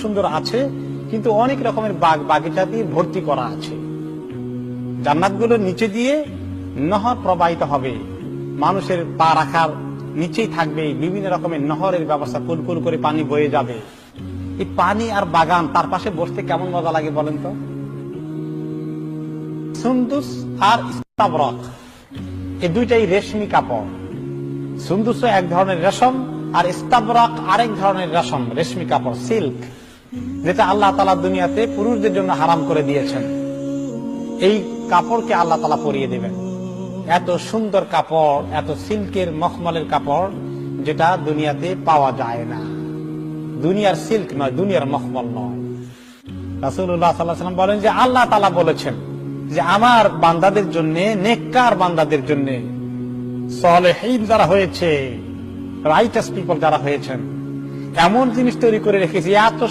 সুন্দর আছে, কিন্তু অনেক রকমের বাগ বাগিচা দিয়ে ভর্তি করা আছে। জান্নাতগুলোর নিচে দিয়ে নহর প্রবাহিত হবে, মানুষের পা রাখার নিচেই থাকবে বিভিন্ন রকমের নহরের ব্যবস্থা, কুলকুল করে পানি বয়ে যাবে। এই পানি আর বাগান, তার পাশে বসতে কেমন মজা লাগে বলেন তো। সুন্দুস আর ইস্তাবরক এই দুইটাই রেশমি কাপড়। সুন্দুস এক ধরনের রেশম, আর ইস্তাবরক আরেক ধরনের রেশম, রেশমি কাপড়, সিল্ক, যেটা আল্লাহ তাআলা দুনিয়াতে পুরুষদের জন্য হারাম করে দিয়েছেন। এই কাপড়কে আল্লাহ তাআলা পরিয়ে দেবেন। এত সুন্দর কাপড়, এত সিল্কের মখমলের কাপড়, যেটা দুনিয়াতে পাওয়া যায় না। দুনিয়ার সিল্ক নয়, দুনিয়ার মখমল নয়। রাসূলুল্লাহ সাল্লাল্লাহু আলাইহি ওয়াসাল্লাম বলেন যে আল্লাহ তাআলা বলেছেন যে আমার বান্দাদের জন্য, নেককার বান্দাদের জন্য, সালেহীন যারা হয়েছে, রাইটাস পিপল যারা হয়েছেন, এমন জিনিস তৈরি করে রেখেছি, এত